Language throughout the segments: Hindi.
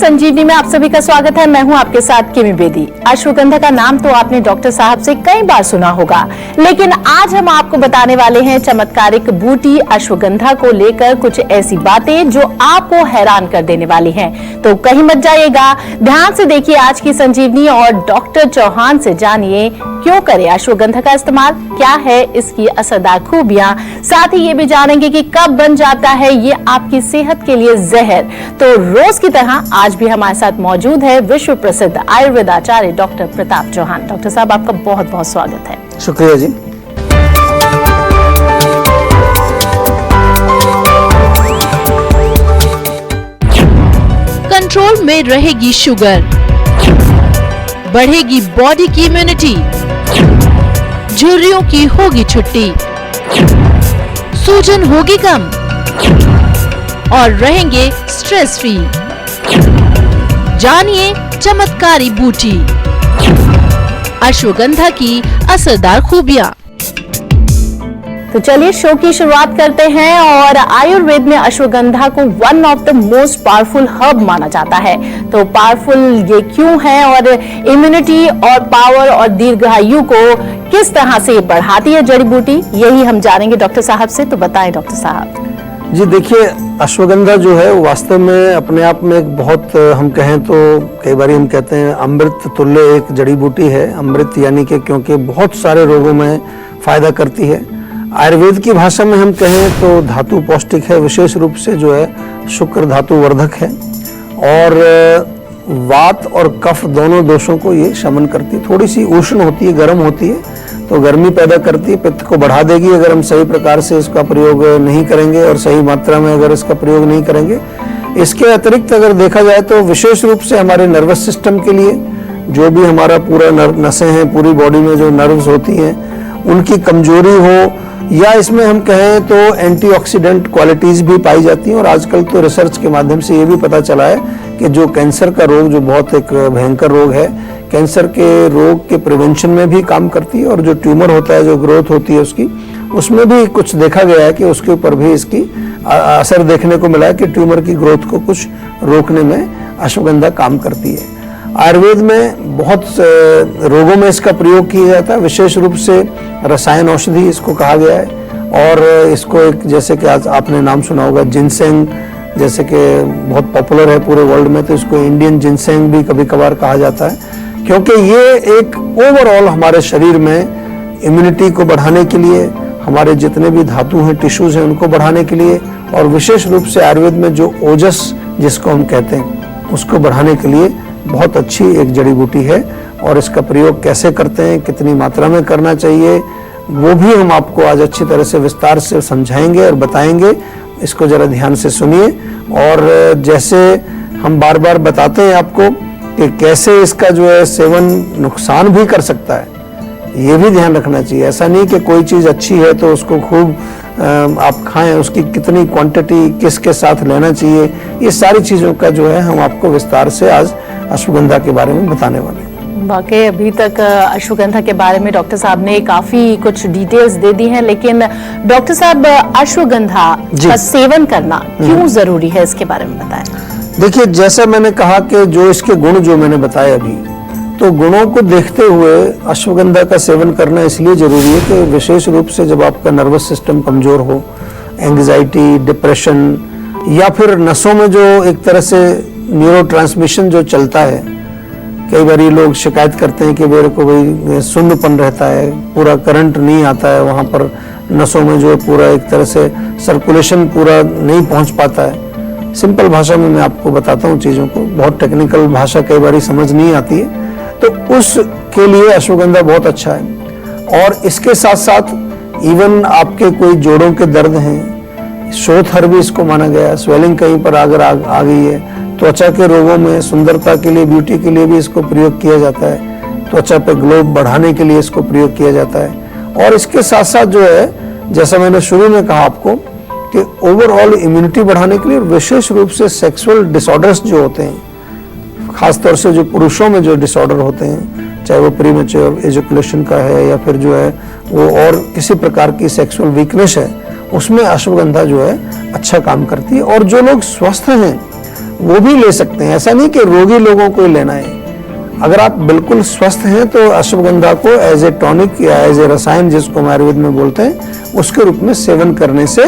संजीवनी में आप सभी का स्वागत है। मैं हूं आपके साथ किमी बेदी। अश्वगंधा का नाम तो आपने डॉक्टर साहब से कई बार सुना होगा, लेकिन आज हम आपको बताने वाले हैं चमत्कारिक बूटी अश्वगंधा को लेकर कुछ ऐसी बातें जो आपको हैरान कर देने वाली हैं। तो कहीं मत जाइएगा, ध्यान से देखिए आज की संजीवनी और डॉक्टर चौहान से जानिए क्यों करें अश्वगंधा का इस्तेमाल, क्या है इसकी असरदार खूबियां, साथ ही ये भी जानेंगे कि कब बन जाता है ये आपकी सेहत के लिए जहर। तो रोज की तरह आज भी हमारे साथ मौजूद है विश्व प्रसिद्ध आयुर्वेद आचार्य डॉक्टर प्रताप चौहान। डॉक्टर साहब, आपका बहुत बहुत स्वागत है। शुक्रिया जी। कंट्रोल में रहेगी शुगर, बढ़ेगी बॉडी की इम्यूनिटी, झुर्रियों की होगी छुट्टी, सूजन होगी कम और रहेंगे स्ट्रेस फ्री। जानिए चमत्कारी बूटी अश्वगंधा की असरदार खूबियां। तो चलिए शो की शुरुआत करते हैं। और आयुर्वेद में अश्वगंधा को one of the most powerful herb माना जाता है। तो पावरफुल ये क्यों है और इम्यूनिटी और पावर और दीर्घायु को किस तरह से बढ़ाती है जड़ी बूटी, यही हम जानेंगे डॉक्टर साहब से। तो बताएं डॉक्टर साहब। जी देखिए, अश्वगंधा जो है वास्तव में अपने आप में एक बहुत, हम कहें तो कई बार हम कहते हैं अमृत तुल्य एक जड़ी बूटी है। अमृत यानी कि क्योंकि बहुत सारे रोगों में फायदा करती है। आयुर्वेद की भाषा में हम कहें तो धातु पौष्टिक है, विशेष रूप से जो है शुक्र धातु वर्धक है और वात और कफ दोनों दोषों को ये शमन करती है। थोड़ी सी उष्ण होती है, गर्म होती है, तो गर्मी पैदा करती है, पित्त को बढ़ा देगी अगर हम सही प्रकार से इसका प्रयोग नहीं करेंगे और सही मात्रा में अगर इसका प्रयोग नहीं करेंगे। इसके अतिरिक्त अगर देखा जाए तो विशेष रूप से हमारे नर्वस सिस्टम के लिए, जो भी हमारा पूरा नसें हैं, पूरी बॉडी में जो नर्व्स होती हैं, उनकी कमजोरी हो, या इसमें हम कहें तो एंटीऑक्सीडेंट क्वालिटीज भी पाई जाती हैं। और आजकल तो रिसर्च के माध्यम से ये भी पता चला है कि जो कैंसर का रोग, जो बहुत एक भयंकर रोग है, कैंसर के रोग के प्रिवेंशन में भी काम करती है। और जो ट्यूमर होता है, जो ग्रोथ होती है उसकी, उसमें भी कुछ देखा गया है कि उसके ऊपर भी इसकी असर देखने को मिला है कि ट्यूमर की ग्रोथ को कुछ रोकने में अश्वगंधा काम करती है। आयुर्वेद में बहुत रोगों में इसका प्रयोग किया जाता है, विशेष रूप से रसायन औषधि इसको कहा गया है। और इसको एक, जैसे कि आज आपने नाम सुना होगा जिनसेंग, जैसे कि बहुत पॉपुलर है पूरे वर्ल्ड में, तो इसको इंडियन जिनसेंग भी कभी कभार कहा जाता है, क्योंकि ये एक ओवरऑल हमारे शरीर में इम्यूनिटी को बढ़ाने के लिए, हमारे जितने भी धातु हैं, टिश्यूज हैं, उनको बढ़ाने के लिए, और विशेष रूप से आयुर्वेद में जो ओजस जिसको हम कहते हैं, उसको बढ़ाने के लिए बहुत अच्छी एक जड़ी बूटी है। और इसका प्रयोग कैसे करते हैं, कितनी मात्रा में करना चाहिए, वो भी हम आपको आज अच्छी तरह से विस्तार से समझाएंगे और बताएंगे। इसको जरा ध्यान से सुनिए। और जैसे हम बार बार बताते हैं आपको कि कैसे इसका जो है सेवन नुकसान भी कर सकता है, ये भी ध्यान रखना चाहिए। ऐसा नहीं कि कोई चीज़ अच्छी है तो उसको खूब आप खाएं, उसकी कितनी क्वांटिटी किसके साथ लेना चाहिए, ये सारी चीज़ों का जो है हम आपको विस्तार से आज अश्वगंधा के बारे में बताने वाले हैं। वाकई अभी तक अश्वगंधा के बारे में डॉक्टर साहब ने काफी कुछ डिटेल्स दे दी हैं, लेकिन डॉक्टर साहब अश्वगंधा का सेवन करना क्यों जरूरी है, इसके बारे में बताएं। देखिए, जैसा मैंने कहा कि जो इसके गुण जो मैंने बताए अभी, तो गुणों को देखते हुए अश्वगंधा का सेवन करना इसलिए जरूरी है कि विशेष रूप से जब आपका नर्वस सिस्टम कमजोर हो, एंग्जाइटी, डिप्रेशन, या फिर नसों में जो एक तरह से न्यूरोट्रांसमिशन जो चलता है, कई बार ये लोग शिकायत करते हैं कि मेरे को भाई सुन्नपन रहता है, पूरा करंट नहीं आता है, वहाँ पर नसों में जो पूरा एक तरह से सर्कुलेशन पूरा नहीं पहुँच पाता है। सिंपल भाषा में मैं आपको बताता हूँ चीज़ों को, बहुत टेक्निकल भाषा कई बार समझ नहीं आती है, तो उसके लिए अश्वगंधा बहुत अच्छा है। और इसके साथ साथ इवन आपके कोई जोड़ों के दर्द हैं, शोथहर भी इसको माना गया है, स्वेलिंग कहीं पर अगर आ गई है, त्वचा के रोगों में, सुंदरता के लिए, ब्यूटी के लिए भी इसको प्रयोग किया जाता है। त्वचा पे ग्लो बढ़ाने के लिए इसको प्रयोग किया जाता है। और इसके साथ साथ जो है, जैसा मैंने शुरू में कहा आपको कि ओवरऑल इम्यूनिटी बढ़ाने के लिए, विशेष रूप से सेक्सुअल डिसऑर्डर्स जो होते हैं, खासतौर से जो पुरुषों में जो डिसऑर्डर होते हैं, चाहे वो प्रीमेच्योर एजुकेशन का है या फिर जो है वो और किसी प्रकार की सेक्सुअल वीकनेस है, उसमें अश्वगंधा जो है अच्छा काम करती है। और जो लोग स्वस्थ हैं, वो भी ले सकते हैं। ऐसा नहीं कि रोगी लोगों को ही लेना है। अगर आप बिल्कुल स्वस्थ हैं तो अश्वगंधा को एज ए टॉनिक या एज ए रसायन, जिसको हम आयुर्वेद में बोलते हैं, उसके रूप में सेवन करने से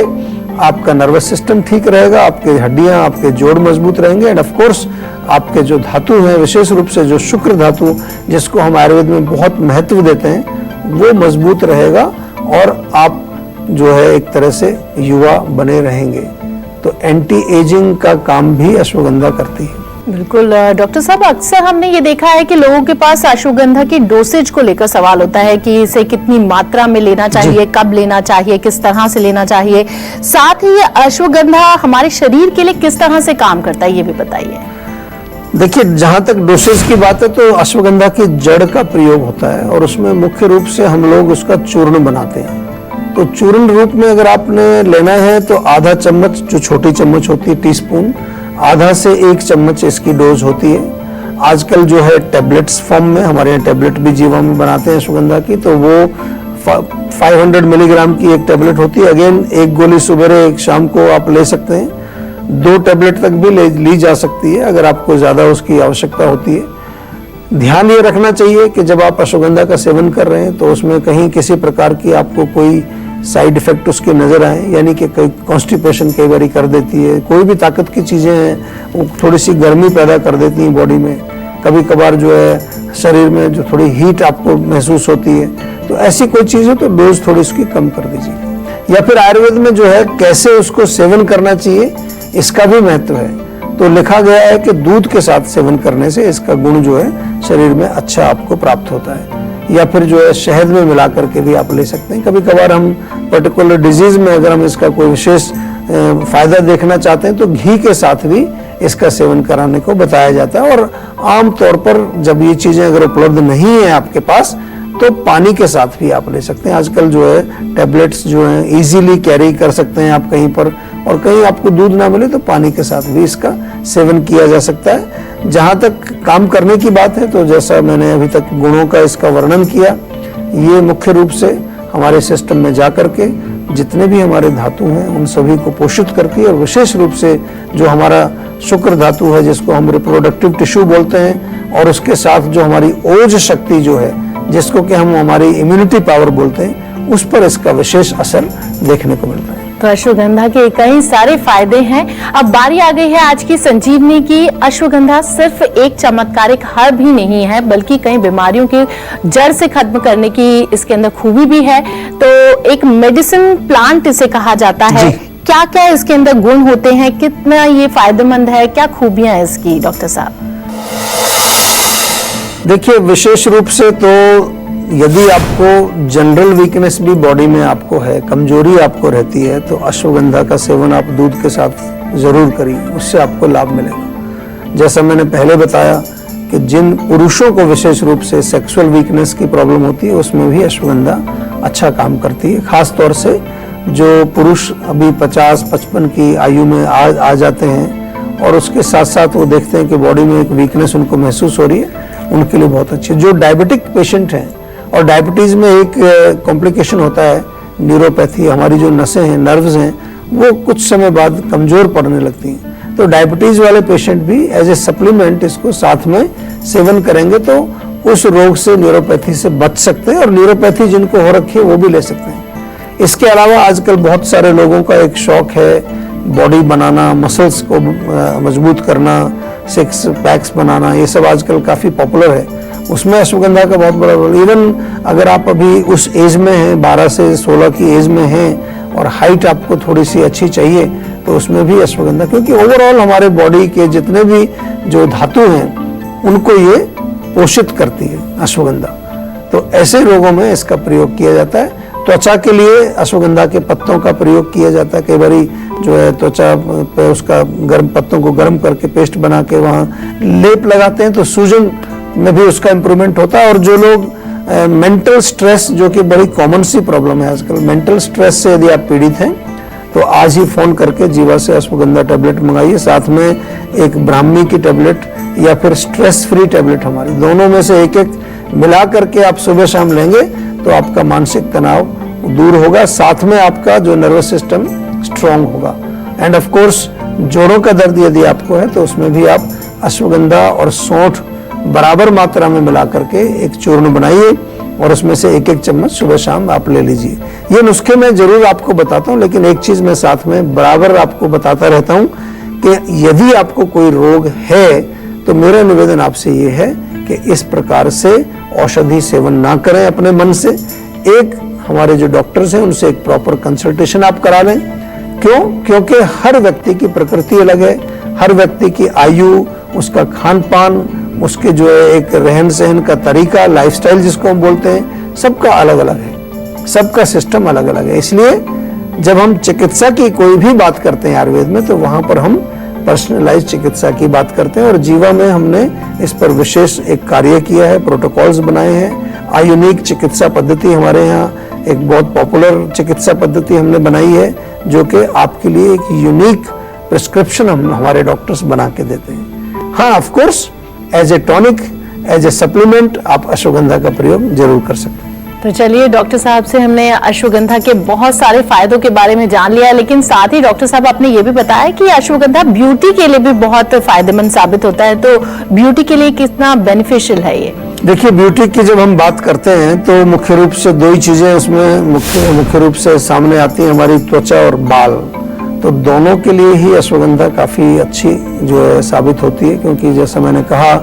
आपका नर्वस सिस्टम ठीक रहेगा, आपके हड्डियां, आपके जोड़ मजबूत रहेंगे, एंड ऑफ कोर्स आपके जो धातु हैं, विशेष रूप से जो शुक्र धातु, जिसको हम आयुर्वेद में बहुत महत्व देते हैं, वो मजबूत रहेगा और आप जो है एक तरह से युवा बने रहेंगे। तो एंटी एजिंग का काम भी अश्वगंधा करती है। बिल्कुल डॉक्टर साहब, अक्सर हमने ये देखा है कि लोगों के पास अश्वगंधा की डोसेज को लेकर सवाल होता है कि इसे कितनी मात्रा में लेना चाहिए, कब लेना चाहिए, किस तरह से लेना चाहिए। साथ ही ये अश्वगंधा हमारे शरीर के लिए किस तरह से काम करता है, ये भी बताइए। देखिए, जहां तक डोसेज की बात है तो अश्वगंधा की जड़ का प्रयोग होता है और उसमें मुख्य रूप से हम लोग उसका चूर्ण बनाते हैं। तो चूर्ण रूप में अगर आपने लेना है तो आधा चम्मच, जो छोटी चम्मच होती है, टीस्पून, आधा से 1 चम्मच इसकी डोज होती है। आजकल जो है टैबलेट्स फॉर्म में, हमारे यहाँ टैबलेट भी जीवा में बनाते हैं अश्वगंधा की, तो वो 500 मिलीग्राम की एक टैबलेट होती है। अगेन, एक गोली सुबह, एक शाम को आप ले सकते हैं। 2 टैबलेट तक भी ली जा सकती है अगर आपको ज्यादा उसकी आवश्यकता होती है। ध्यान ये रखना चाहिए कि जब आप अश्वगंधा का सेवन कर रहे हैं तो उसमें कहीं किसी प्रकार की आपको कोई साइड इफेक्ट उसके नजर आए, यानी कि कई कॉन्स्टिपेशन कई बार कर देती है, कोई भी ताकत की चीजें हैं वो थोड़ी सी गर्मी पैदा कर देती हैं बॉडी में, कभी कभार जो है शरीर में जो थोड़ी हीट आपको महसूस होती है, तो ऐसी कोई चीज हो तो डोज थोड़ी उसकी कम कर दीजिए। या फिर आयुर्वेद में जो है कैसे उसको सेवन करना चाहिए, इसका भी महत्व है। तो लिखा गया है कि दूध के साथ सेवन करने से इसका गुण जो है शरीर में अच्छा आपको प्राप्त होता है, या फिर जो है शहद में मिला करके भी आप ले सकते हैं। कभी कभार हम पर्टिकुलर डिजीज में अगर हम इसका कोई विशेष फायदा देखना चाहते हैं तो घी के साथ भी इसका सेवन कराने को बताया जाता है। और आम तौर पर जब ये चीजें अगर उपलब्ध नहीं है आपके पास तो पानी के साथ भी आप ले सकते हैं। आजकल जो है टैबलेट्स जो है इजीली कैरी कर सकते हैं आप कहीं पर, और कहीं आपको दूध ना मिले तो पानी के साथ भी इसका सेवन किया जा सकता है। जहां तक काम करने की बात है तो जैसा मैंने अभी तक गुणों का इसका वर्णन किया, ये मुख्य रूप से हमारे सिस्टम में जा करके जितने भी हमारे धातु हैं उन सभी को पोषित करती है, और विशेष रूप से जो हमारा शुक्र धातु है जिसको हम रिप्रोडक्टिव टिश्यू बोलते हैं, और उसके साथ जो हमारी ओज शक्ति जो है जिसको कि हम हमारी इम्यूनिटी पावर बोलते हैं, उस पर इसका विशेष असर देखने को मिलता है। तो अश्वगंधा के कई सारे फायदे हैं। अब बारी आ गई है आज की संजीवनी की। अश्वगंधा सिर्फ एक चमत्कारिक हर्ब ही नहीं है, बल्कि कई बीमारियों की जड़ से खत्म करने की इसके अंदर खूबी भी है। तो एक मेडिसिन प्लांट इसे कहा जाता है। क्या क्या इसके अंदर गुण होते हैं, कितना ये फायदेमंद है, क्या खूबियां हैं इसकी डॉक्टर साहब? देखिए, विशेष रूप से तो यदि आपको जनरल वीकनेस भी बॉडी में आपको है, कमजोरी आपको रहती है, तो अश्वगंधा का सेवन आप दूध के साथ जरूर करिए, उससे आपको लाभ मिलेगा। जैसा मैंने पहले बताया कि जिन पुरुषों को विशेष रूप से सेक्सुअल वीकनेस की प्रॉब्लम होती है उसमें भी अश्वगंधा अच्छा काम करती है। खास तौर से जो पुरुष अभी 50-55 की आयु में आ जाते हैं और उसके साथ साथ वो देखते हैं कि बॉडी में एक वीकनेस उनको महसूस हो रही है, उनके लिए बहुत अच्छी। जो डायबिटिक पेशेंट हैं, और डायबिटीज में एक कॉम्प्लिकेशन होता है न्यूरोपैथी, हमारी जो नसें हैं, नर्व्स हैं, वो कुछ समय बाद कमजोर पड़ने लगती हैं। तो डायबिटीज वाले पेशेंट भी एज ए सप्लीमेंट इसको साथ में सेवन करेंगे तो उस रोग से, न्यूरोपैथी से बच सकते हैं, और न्यूरोपैथी जिनको हो रखी है वो भी ले सकते हैं। इसके अलावा आजकल बहुत सारे लोगों का एक शौक है बॉडी बनाना, मसल्स को मजबूत करना, 6 पैक्स बनाना, ये सब आजकल काफी पॉपुलर है। उसमें अश्वगंधा का बहुत बड़ा रोल। इवन अगर आप अभी उस एज में हैं, 12 से 16 की एज में हैं, और हाइट आपको थोड़ी सी अच्छी चाहिए, तो उसमें भी अश्वगंधा, क्योंकि ओवरऑल हमारे बॉडी के जितने भी जो धातु हैं उनको ये पोषित करती है अश्वगंधा। तो ऐसे रोगों में इसका प्रयोग किया जाता है। त्वचा के लिए अश्वगंधा के पत्तों का प्रयोग किया जाता है। कई बारी जो है त्वचा पे उसका गर्म पत्तों को गर्म करके पेस्ट बना के वहाँ लेप लगाते हैं, तो सूजन में भी उसका इम्प्रूवमेंट होता है। और जो लोग मेंटल स्ट्रेस, जो कि बड़ी कॉमन सी प्रॉब्लम है आजकल, मेंटल स्ट्रेस से यदि आप पीड़ित हैं तो आज ही फोन करके जीवा से अश्वगंधा टैबलेट मंगाइए, साथ में एक ब्राह्मी की टैबलेट या फिर स्ट्रेस फ्री टैबलेट, हमारी दोनों में से एक मिला करके आप सुबह शाम लेंगे तो आपका मानसिक तनाव दूर होगा, साथ में आपका जो नर्वस सिस्टम स्ट्रांग होगा। एंड ऑफ कोर्स जोड़ों का दर्द यदि आपको है तो उसमें भी आप अश्वगंधा और सौंठ बराबर मात्रा में मिला करके एक चूर्ण बनाइए और उसमें से 1-1 चम्मच सुबह शाम आप ले लीजिए। ये नुस्खे मैं जरूर आपको बताता हूँ, लेकिन एक चीज मैं साथ में बराबर आपको बताता रहता हूँ कि यदि आपको कोई रोग है तो मेरा निवेदन आपसे ये है कि इस प्रकार से औषधि सेवन ना करें अपने मन से। एक हमारे जो डॉक्टर्स हैं उनसे एक प्रॉपर कंसल्टेशन आप करा लें। क्यों? क्योंकि हर व्यक्ति की प्रकृति अलग है, हर व्यक्ति की आयु, उसका खान पान, उसके जो है एक रहन सहन का तरीका, लाइफस्टाइल जिसको हम बोलते हैं, सबका अलग अलग है, सबका सिस्टम अलग अलग है। इसलिए जब हम चिकित्सा की कोई भी बात करते हैं आयुर्वेद में तो वहां पर हम पर्सनलाइज चिकित्सा की बात करते हैं और जीवा में हमने इस पर विशेष एक कार्य किया है, प्रोटोकॉल्स बनाए हैं। आयुर्वेदिक चिकित्सा पद्धति हमारे यहाँ एक बहुत पॉपुलर चिकित्सा पद्धति हमने बनाई है जो कि आपके लिए एक यूनिक प्रिस्क्रिप्शन हम हमारे डॉक्टर्स बना के देते हैं। हाँ, of course as a tonic, as a supplement आप अश्वगंधा का प्रयोग जरूर कर सकते हैं। तो चलिए डॉक्टर साहब से हमने अश्वगंधा के बहुत सारे फायदों के बारे में जान लिया, लेकिन साथ ही डॉक्टर साहब आपने ये भी बताया कि अश्वगंधा ब्यूटी के लिए भी बहुत फायदेमंद साबित होता है। तो ब्यूटी के लिए कितना बेनिफिशियल है ये? देखिए, ब्यूटी की जब हम बात करते हैं तो मुख्य रूप से 2 ही चीजें उसमें मुख्य रूप से सामने आती हैं, हमारी त्वचा और बाल। तो दोनों के लिए ही अश्वगंधा काफी अच्छी जो है साबित होती है, क्योंकि जैसा मैंने कहा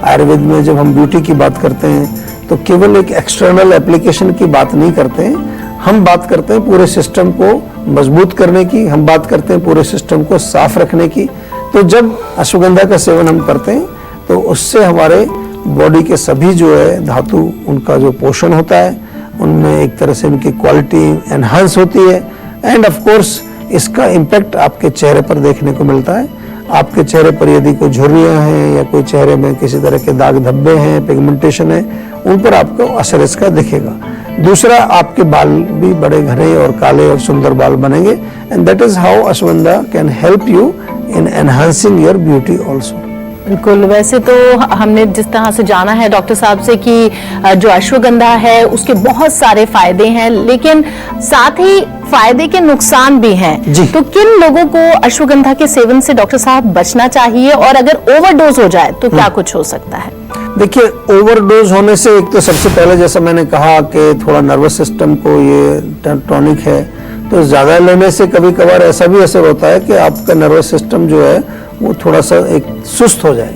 आयुर्वेद में जब हम ब्यूटी की बात करते हैं तो केवल एक एक्सटर्नल एप्लीकेशन की बात नहीं करते हैं, हम बात करते हैं पूरे सिस्टम को मजबूत करने की, हम बात करते हैं पूरे सिस्टम को साफ रखने की। तो जब अश्वगंधा का सेवन हम करते हैं तो उससे हमारे बॉडी के सभी जो है धातु, उनका जो पोषण होता है उनमें एक तरह से उनकी क्वालिटी एनहांस होती है। एंड ऑफ कोर्स इसका इम्पैक्ट आपके चेहरे पर देखने को मिलता है। आपके चेहरे पर यदि कोई झुर्रियां हैं या कोई चेहरे में किसी तरह के दाग धब्बे हैं, पिगमेंटेशन है, उन पर आपको असर इसका दिखेगा। दूसरा, आपके बाल भी बड़े घने और काले और सुंदर बाल बनेंगे। And that is how ashwagandha can help you in enhancing your beauty also. बिल्कुल। वैसे तो हमने जिस तरह से जाना है डॉक्टर साहब से कि जो अश्वगंधा है उसके बहुत सारे फायदे हैं, लेकिन साथ ही फायदे के नुकसान भी हैं। तो किन लोगों को अश्वगंधा के सेवन से डॉक्टर साहब बचना चाहिए, और अगर ओवरडोज हो जाए तो क्या कुछ हो सकता है? देखिए, ओवरडोज होने से एक तो सबसे पहले जैसा मैंने कहा कि थोड़ा नर्वस सिस्टम को ये टॉनिक है, तो ज्यादा लेने से कभी कभार ऐसा भी असर होता है कि आपका नर्वस सिस्टम जो है वो थोड़ा सा एक सुस्त हो जाए,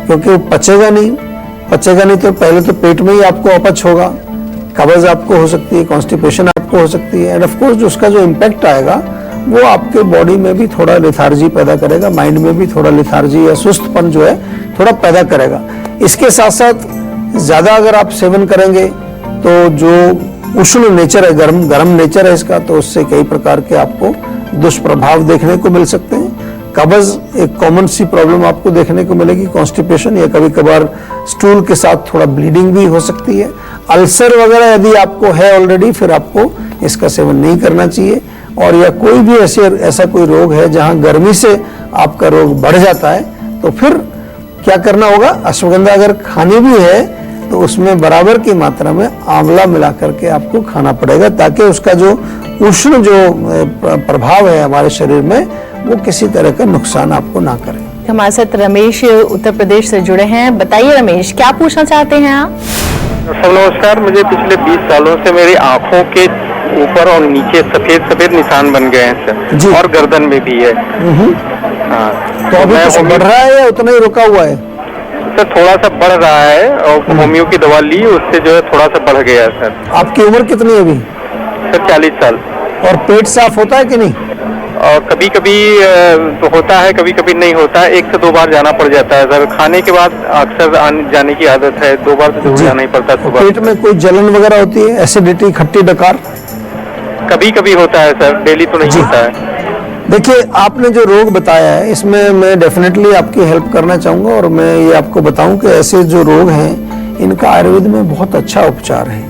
क्योंकि वो पचेगा नहीं तो पहले तो पेट में ही आपको अपच होगा, कब्ज आपको हो सकती है, कॉन्स्टिपेशन आपको हो सकती है। एंड ऑफ कोर्स उसका जो इम्पैक्ट आएगा वो आपके बॉडी में भी थोड़ा लिथार्जी पैदा करेगा, माइंड में भी थोड़ा लिथार्जी या सुस्तपन जो है थोड़ा पैदा करेगा। इसके साथ साथ ज्यादा अगर आप सेवन करेंगे तो जो उष्ण नेचर है, गर्म नेचर है इसका, तो उससे कई प्रकार के आपको दुष्प्रभाव देखने को मिल सकते हैं। कब्ज एक कॉमन सी प्रॉब्लम आपको देखने को मिलेगी, कॉन्स्टिपेशन, या कभी कभार स्टूल के साथ थोड़ा ब्लीडिंग भी हो सकती है। अल्सर वगैरह यदि आपको है ऑलरेडी, फिर आपको इसका सेवन नहीं करना चाहिए। और या कोई भी ऐसा कोई रोग है जहां गर्मी से आपका रोग बढ़ जाता है, तो फिर क्या करना होगा? अश्वगंधा अगर खानी भी है तो उसमें बराबर की मात्रा में आंवला मिला करके आपको खाना पड़ेगा, ताकि उसका जो उष्ण जो प्रभाव है हमारे शरीर में वो किसी तरह का नुकसान आपको ना करे। हमारे साथ रमेश उत्तर प्रदेश से जुड़े हैं। बताइए रमेश, क्या पूछना चाहते हैं आप? सब नमस्कार। मुझे पिछले 20 सालों से मेरी आंखों के ऊपर और नीचे सफेद निशान बन गए हैं सर, और गर्दन में भी है। हाँ, तो अभी कुछ बढ़ रहा है या उतना ही रुका हुआ है? सर थोड़ा सा बढ़ रहा है, और होम्यो की दवा ली उससे जो है थोड़ा सा बढ़ गया है सर। आपकी उम्र कितनी है अभी? सर 40 साल। और पेट साफ होता है कि नहीं? और कभी कभी तो होता है, कभी कभी नहीं होता है। 1 से 2 बार जाना पड़ जाता है सर। खाने के बाद अक्सर जाने की आदत है, 2 बार तो जाना ही पड़ता है सुबह। पेट में कोई जलन वगैरह होती है, एसिडिटी, खट्टी डकार? कभी कभी होता है सर, डेली तो नहीं होता है। देखिए, आपने जो रोग बताया है इसमें मैं डेफिनेटली आपकी हेल्प करना चाहूंगा, और मैं ये आपको बताऊं कि ऐसे जो रोग हैं इनका आयुर्वेद में बहुत अच्छा उपचार है।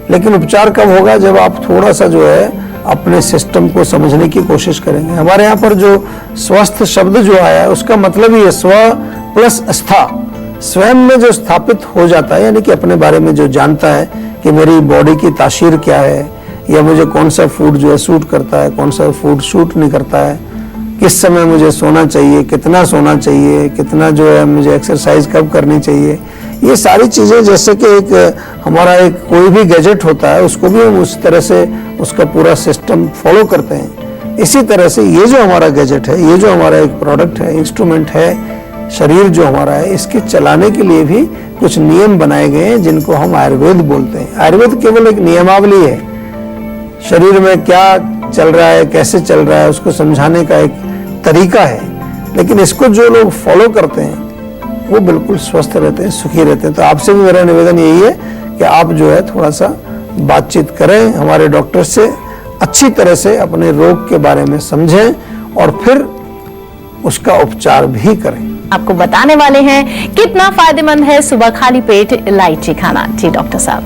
लेकिन उपचार कब होगा? जब आप थोड़ा सा जो है अपने सिस्टम को समझने की कोशिश करेंगे। हमारे यहाँ पर जो स्वस्थ शब्द जो आया है उसका मतलब ही है स्व प्लस स्था, स्वयं में जो स्थापित हो जाता है, यानी कि अपने बारे में जो जानता है कि मेरी बॉडी की तासीर क्या है, या मुझे कौन सा फूड जो है सूट करता है, कौन सा फूड सूट नहीं करता है। किस समय मुझे सोना चाहिए, कितना सोना चाहिए, कितना जो है मुझे एक्सरसाइज कब करनी चाहिए, ये सारी चीज़ें जैसे कि एक हमारा एक कोई भी गैजेट होता है उसको भी हम उस तरह से उसका पूरा सिस्टम फॉलो करते हैं। इसी तरह से ये जो हमारा गैजेट है, ये जो हमारा एक प्रोडक्ट है, इंस्ट्रूमेंट है, शरीर जो हमारा है, इसके चलाने के लिए भी कुछ नियम बनाए गए हैं जिनको हम आयुर्वेद बोलते हैं। आयुर्वेद केवल एक नियमावली है, शरीर में क्या चल रहा है, कैसे चल रहा है, उसको समझाने का एक तरीका है। लेकिन इसको जो लोग फॉलो करते हैं वो बिल्कुल स्वस्थ रहते हैं, सुखी रहते हैं। तो आपसे भी मेरा निवेदन यही है कि आप जो है थोड़ा सा बातचीत करें हमारे डॉक्टर से, अच्छी तरह से अपने रोग के बारे में समझें और फिर उसका उपचार भी करें। आपको बताने वाले हैं कितना फायदेमंद है सुबह खाली पेट इलायची खाना। जी डॉक्टर साहब।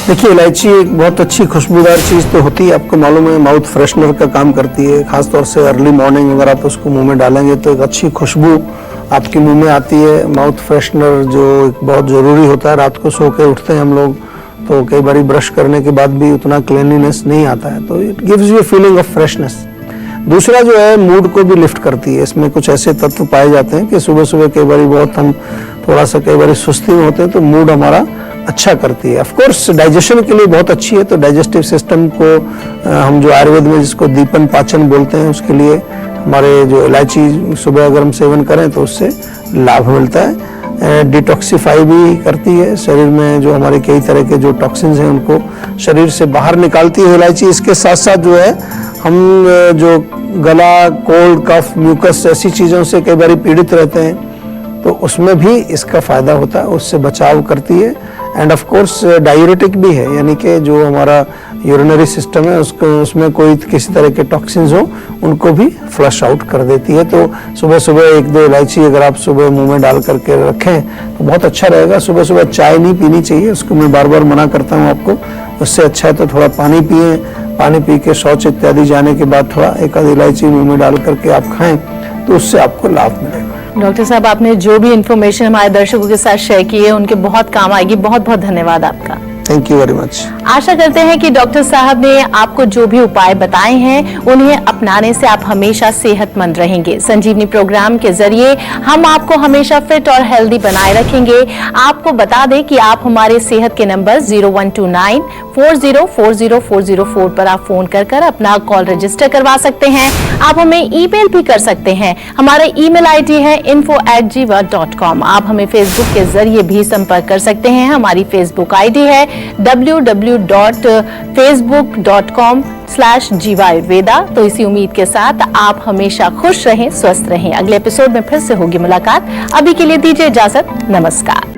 देखिए, इलायची एक बहुत अच्छी खुशबूदार चीज़ तो होती है, आपको मालूम है, माउथ फ्रेशनर का काम करती है। खासतौर से अर्ली मॉर्निंग अगर आप उसको मुंह में डालेंगे तो एक अच्छी खुशबू आपके मुंह में आती है। माउथ फ्रेशनर जो एक बहुत ज़रूरी होता है, रात को सो के उठते हैं हम लोग तो कई बार ब्रश करने के बाद भी उतना क्लीनलीनेस नहीं आता है, तो it gives you feeling of freshness. दूसरा जो है मूड को भी लिफ्ट करती है। इसमें कुछ ऐसे तत्व पाए जाते हैं कि सुबह सुबह कई बार बहुत हम थोड़ा सा कई बार सुस्ती में होते हैं तो मूड हमारा अच्छा करती है। ऑफ कोर्स डाइजेशन के लिए बहुत अच्छी है, तो डाइजेस्टिव सिस्टम को हम जो आयुर्वेद में जिसको दीपन पाचन बोलते हैं उसके लिए हमारे जो इलायची सुबह अगर हम सेवन करें तो उससे लाभ मिलता है। डिटॉक्सिफाई भी करती है, शरीर में जो हमारे कई तरह के जो टॉक्सिन्स हैं उनको शरीर से बाहर निकालती है इलायची। इसके साथ साथ जो है हम जो गला, कोल्ड, कफ, म्यूकस ऐसी चीज़ों से कई बार पीड़ित रहते हैं तो उसमें भी इसका फ़ायदा होता है, उससे बचाव करती है। एंड ऑफ कोर्स डायूरेटिक भी है, यानी कि जो हमारा यूरिनरी सिस्टम है उसको उसमें कोई किसी तरह के टॉक्सिन्स हो उनको भी फ्लश आउट कर देती है। तो सुबह सुबह एक दो इलायची अगर आप सुबह मुंह में डाल करके रखें तो बहुत अच्छा रहेगा। सुबह सुबह चाय नहीं पीनी चाहिए, उसको मैं बार बार मना करता हूँ आपको। उससे अच्छा है तो थोड़ा पानी पिए, पानी पी के शौच इत्यादि जाने के बाद थोड़ा एक आध इलायची मुंह में डाल करके आप खाएं तो उससे आपको लाभ मिलेगा। डॉक्टर साहब, आपने जो भी इन्फॉर्मेशन हमारे दर्शकों के साथ शेयर की है उनके बहुत काम आएगी। बहुत बहुत धन्यवाद आपका। Thank you very much. आशा करते हैं कि डॉक्टर साहब ने आपको जो भी उपाय बताए हैं उन्हें अपनाने से आप हमेशा सेहतमंद रहेंगे। संजीवनी प्रोग्राम के जरिए हम आपको हमेशा फिट और हेल्दी बनाए रखेंगे। आपको बता दें कि आप हमारे सेहत के नंबर 0129 404004 पर आप फोन कर अपना कॉल रजिस्टर करवा सकते हैं। आप हमें ईमेल भी कर सकते हैं। हमारा ईमेल आईडी है info@jiva.com। आप हमें फेसबुक के जरिए भी संपर्क कर सकते हैं। हमारी फेसबुक आईडी है www.facebook.com/jivaayurveda। तो इसी उम्मीद के साथ आप हमेशा खुश रहें, स्वस्थ रहें। अगले एपिसोड में फिर से होगी मुलाकात। अभी के लिए दीजिए इजाजत। नमस्कार।